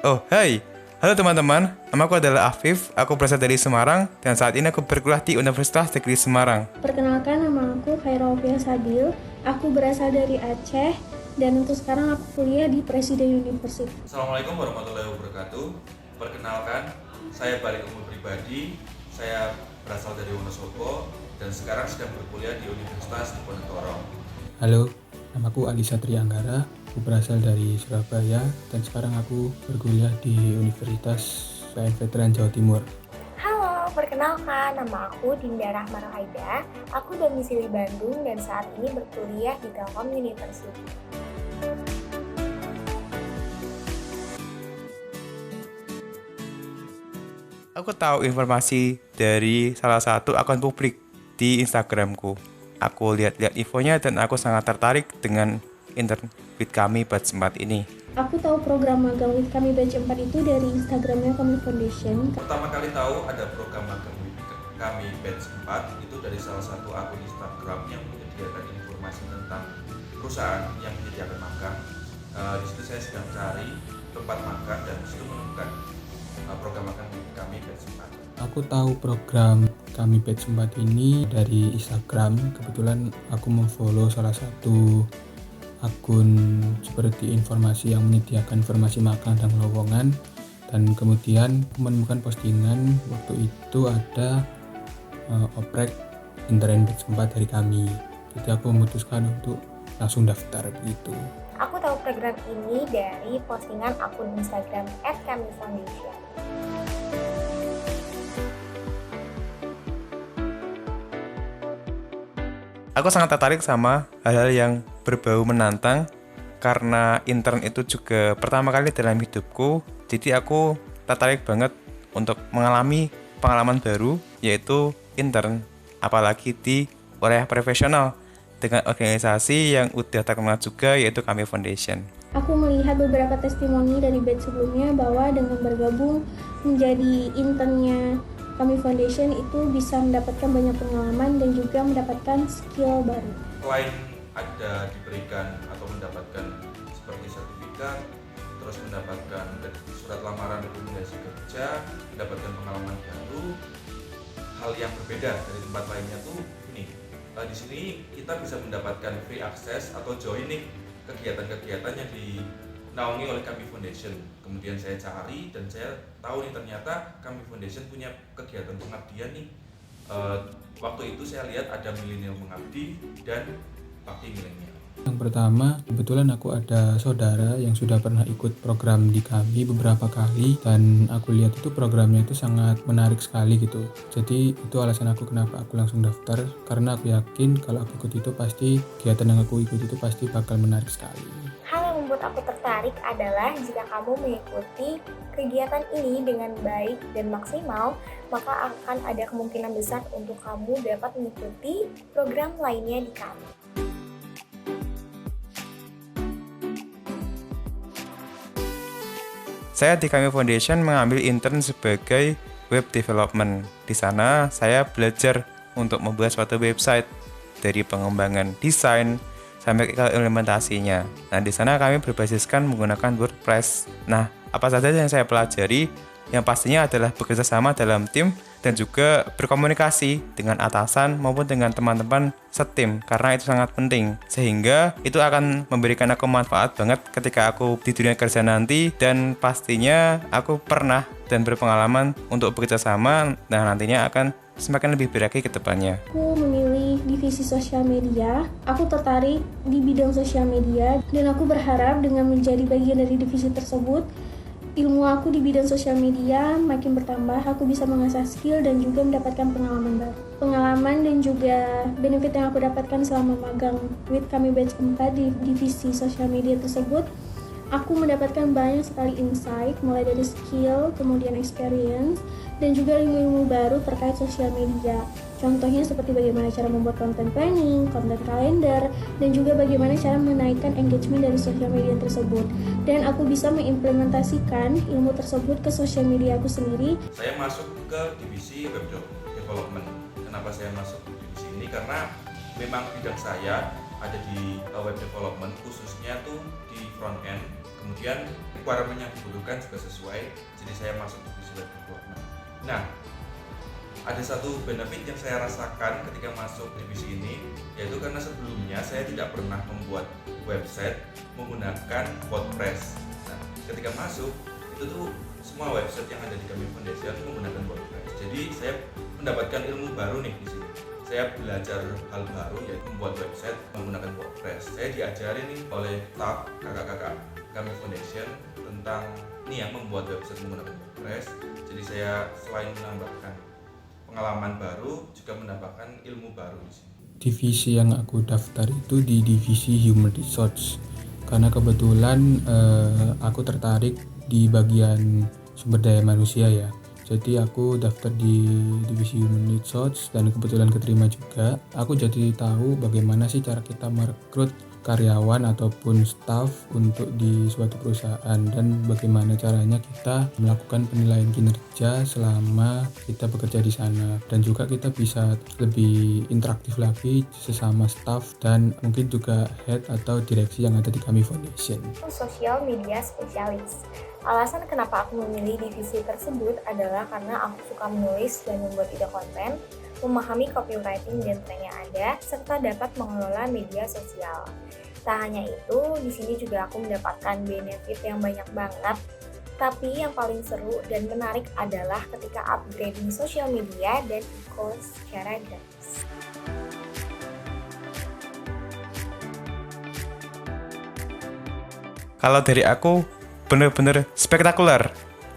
Oh, hai. Halo teman-teman, namaku adalah Afif, aku berasal dari Semarang, dan saat ini aku berkuliah di Universitas Negeri Semarang. Perkenalkan, nama aku Khairulfiah Sabil. Aku berasal dari Aceh dan untuk sekarang aku kuliah di Presiden University. Assalamualaikum warahmatullahi wabarakatuh. Perkenalkan, saya Balik Umur Pribadi. Saya berasal dari Wonosobo dan sekarang sedang berkuliah di Universitas Diponegoro. Halo, namaku Ali Satria Anggara, aku berasal dari Surabaya dan sekarang aku berkuliah di Universitas Sains Veteran Jawa Timur. Halo, perkenalkan, nama aku Dinda Rahma Rohaida. Aku domisili Bandung dan saat ini berkuliah di Telkom University. Aku tahu informasi dari salah satu akun publik di Instagramku. Aku lihat-lihat infonya dan aku sangat tertarik dengan intern with kami batch 4 ini. Aku tahu program magang with kami batch 4 itu dari Instagramnya Kami Foundation. Pertama kali tahu ada program magang kami batch 4 itu dari salah satu akun Instagram yang menyediakan informasi tentang perusahaan yang menyediakan magang. Di situ saya sedang cari tempat magang dan di situ menemukan program magang kami batch 4. Aku tahu program kami batch 4 ini dari Instagram. Kebetulan aku memfollow salah satu akun seperti informasi yang menyediakan informasi magang dan lowongan, dan kemudian menemukan postingan waktu itu ada oprek intern batch 4 dari kami. Jadi aku memutuskan untuk langsung daftar begitu. Aku tahu program ini dari postingan akun Instagram @kamifoundation. Aku sangat tertarik sama hal-hal yang berbau menantang karena intern itu juga pertama kali dalam hidupku. Jadi aku tertarik banget untuk mengalami pengalaman baru yaitu intern, apalagi di wilayah profesional dengan organisasi yang udah terkenal juga yaitu Kami Foundation. Aku melihat beberapa testimoni dari batch sebelumnya bahwa dengan bergabung menjadi internnya Kami Foundation itu bisa mendapatkan banyak pengalaman dan juga mendapatkan skill baru. Selain ada diberikan atau mendapatkan seperti sertifikat, terus mendapatkan surat lamaran rekomendasi kerja, mendapatkan pengalaman baru, hal yang berbeda dari tempat lainnya tuh ini. Di sini kita bisa mendapatkan free access atau join nih kegiatan-kegiatan yang dinaungi oleh Kami Foundation. Kemudian saya cari dan saya tahu nih ternyata Kami Foundation punya kegiatan pengabdian nih. Waktu itu saya lihat ada milenial mengabdi dan bakti milenial. Yang pertama, kebetulan aku ada saudara yang sudah pernah ikut program di kami beberapa kali dan aku lihat itu programnya itu sangat menarik sekali gitu. Jadi itu alasan aku kenapa aku langsung daftar, karena aku yakin kalau aku ikut itu pasti kegiatan yang aku ikut itu pasti bakal menarik sekali. Hal yang membuat aku tertarik adalah jika kamu mengikuti kegiatan ini dengan baik dan maksimal, maka akan ada kemungkinan besar untuk kamu dapat mengikuti program lainnya di kami. Saya di Kami Foundation mengambil intern sebagai web development. Di sana saya belajar untuk membuat suatu website dari pengembangan desain sampai ke implementasinya. Nah, di sana kami berbasiskan menggunakan WordPress. Nah, apa saja yang saya pelajari? Yang pastinya adalah bekerja sama dalam tim dan juga berkomunikasi dengan atasan maupun dengan teman-teman setim karena itu sangat penting, sehingga itu akan memberikan aku manfaat banget ketika aku di dunia kerja nanti, dan pastinya aku pernah dan berpengalaman untuk bekerja sama dan nantinya akan semakin lebih berarti ke depannya. Aku memilih divisi sosial media. Aku tertarik di bidang sosial media dan aku berharap dengan menjadi bagian dari divisi tersebut, ilmu aku di bidang sosial media makin bertambah, aku bisa mengasah skill dan juga mendapatkan pengalaman baru. Pengalaman dan juga benefit yang aku dapatkan selama magang with kami batch 4 di divisi sosial media tersebut, aku mendapatkan banyak sekali insight, mulai dari skill, kemudian experience, dan juga ilmu-ilmu baru terkait sosial media. Contohnya seperti bagaimana cara membuat konten planning, konten kalender, dan juga bagaimana cara menaikkan engagement dari sosial media tersebut. Dan aku bisa mengimplementasikan ilmu tersebut ke sosial media aku sendiri. Saya masuk ke divisi web development. Kenapa saya masuk ke divisi ini? Karena memang bidang saya ada di web development, khususnya tuh di front end. Kemudian requirement yang dibutuhkan juga sesuai, jadi saya masuk divisi web development. Nah, ada satu benefit yang saya rasakan ketika masuk divisi ini, yaitu karena sebelumnya saya tidak pernah membuat website menggunakan WordPress. Nah, ketika masuk itu tuh semua website yang ada di Kami Foundation menggunakan WordPress. Jadi saya mendapatkan ilmu baru nih di sini. Saya belajar hal baru, yaitu membuat website menggunakan WordPress. Saya diajari nih oleh staff kakak-kakak Kami Foundation tentang yang membuat website menggunakan WordPress. Jadi saya selain menambahkan pengalaman baru, juga mendapatkan ilmu baru di sini. Divisi yang aku daftar itu di divisi Human Resource, karena kebetulan aku tertarik di bagian sumber daya manusia ya. Jadi aku daftar di divisi Human Resource dan kebetulan keterima juga. Aku jadi tahu bagaimana sih cara kita merekrut karyawan ataupun staff untuk di suatu perusahaan, dan bagaimana caranya kita melakukan penilaian kinerja selama kita bekerja di sana, dan juga kita bisa lebih interaktif lagi sesama staff dan mungkin juga head atau direksi yang ada di Kami Foundation. Social media spesialis. Alasan kenapa aku memilih divisi tersebut adalah karena aku suka menulis dan membuat ide konten, memahami copywriting dan tren yang ada, serta dapat mengelola media sosial. Tak hanya itu, di sini juga aku mendapatkan benefit yang banyak banget. Tapi yang paling seru dan menarik adalah ketika upgrading sosial media dan e-course secara gratis. Kalau dari aku, bener-bener spektakuler.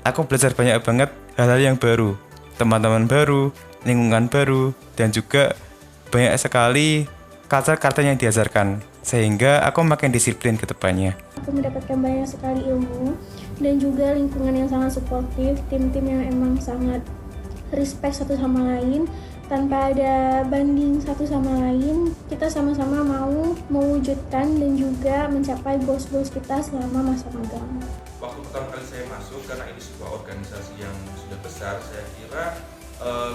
Aku belajar banyak banget hal-hal yang baru, teman-teman baru, lingkungan baru, dan juga banyak sekali culture-culture yang diajarkan, sehingga aku makin disiplin ke depannya. Aku mendapatkan banyak sekali ilmu dan juga lingkungan yang sangat suportif, tim-tim yang emang sangat respect satu sama lain, tanpa ada banding satu sama lain. Kita sama-sama mau mewujudkan dan juga mencapai goals-goals kita selama masa magang. Waktu pertama kali saya masuk, karena ini sebuah organisasi yang sudah besar, saya kira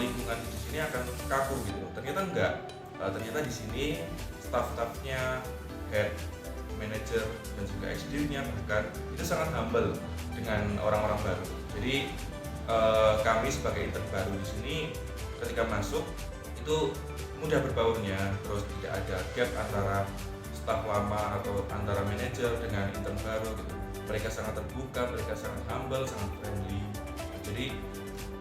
lingkungan di sini akan kaku gitu. Ternyata enggak. Ternyata di sini staff-staffnya, head, manager, dan juga executive-nya bahkan itu sangat humble dengan orang-orang baru. Jadi kami sebagai intern baru di sini ketika masuk itu mudah berbaurnya, terus tidak ada gap antara staff lama atau antara manajer dengan intern baru gitu. Mereka sangat terbuka, mereka sangat humble, sangat friendly. Jadi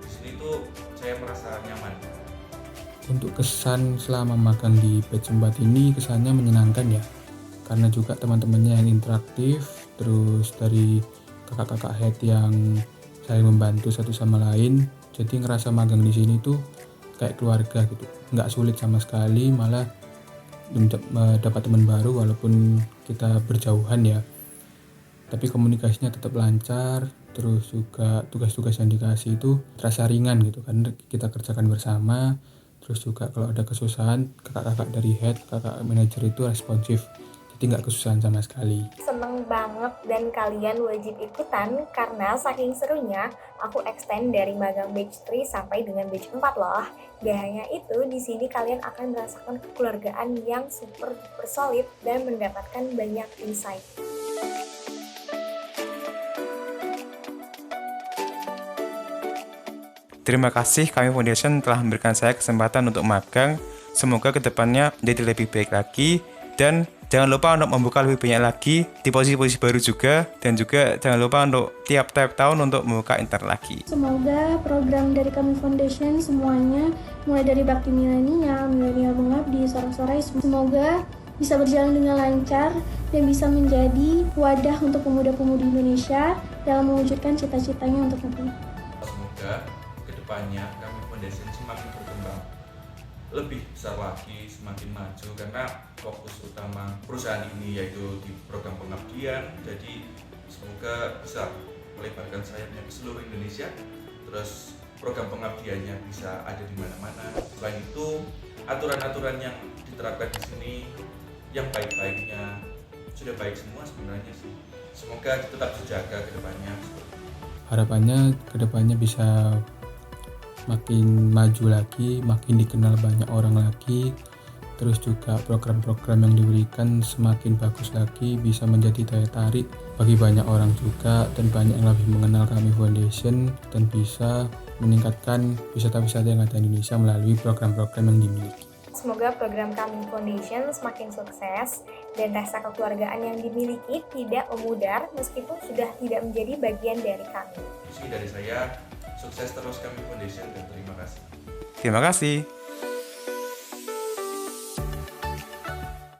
di sini tuh saya merasa nyaman. Untuk kesan selama magang di batch 4 ini, kesannya menyenangkan ya, karena juga teman-temannya yang interaktif, terus dari kakak-kakak head yang saling membantu satu sama lain. Jadi ngerasa magang di sini tuh kayak keluarga gitu, nggak sulit sama sekali, malah dapat teman baru walaupun kita berjauhan ya. Tapi komunikasinya tetap lancar, terus juga tugas-tugas yang dikasih itu terasa ringan gitu, karena kita kerjakan bersama. Terus juga kalau ada kesusahan, kakak-kakak dari head, kakak manajer itu responsif, jadi nggak kesusahan sama sekali. Seneng banget dan kalian wajib ikutan karena saking serunya aku extend dari magang batch 3 sampai dengan batch 4 loh. Gak hanya itu, di sini kalian akan merasakan kekeluargaan yang super solid dan mendapatkan banyak insight. Terima kasih Kami Foundation telah memberikan saya kesempatan untuk magang. Semoga kedepannya menjadi lebih baik lagi, dan jangan lupa untuk membuka lebih banyak lagi di posisi-posisi baru juga, dan juga jangan lupa untuk tiap-tiap tahun untuk membuka intern lagi. Semoga program dari Kami Foundation semuanya, mulai dari bakti milenial mengabdi, sorak-sorai, semoga bisa berjalan dengan lancar dan bisa menjadi wadah untuk pemuda-pemudi Indonesia dalam mewujudkan cita-citanya untuk negeri. Semoga kedepannya Kami Foundation semakin berkembang, lebih besar lagi, semakin maju, karena fokus utama perusahaan ini yaitu di program pengabdian. Jadi semoga bisa melebarkan sayapnya ke seluruh Indonesia, terus program pengabdiannya bisa ada di mana-mana. Selain itu, aturan-aturan yang diterapkan di sini yang baik-baiknya sudah baik semua sebenarnya sih. Semoga tetap dijaga ke depannya. Harapannya kedepannya bisa makin maju lagi, makin dikenal banyak orang lagi, terus juga program-program yang diberikan semakin bagus lagi, bisa menjadi daya tarik bagi banyak orang juga, dan banyak yang lebih mengenal Kami Foundation dan bisa meningkatkan wisata-wisata yang ada di Indonesia melalui program-program yang dimiliki. Semoga program Kami Foundation semakin sukses dan rasa kekeluargaan yang dimiliki tidak memudar meskipun sudah tidak menjadi bagian dari kami. Dari saya, sukses terus Kami Foundation dan terima kasih. Terima kasih.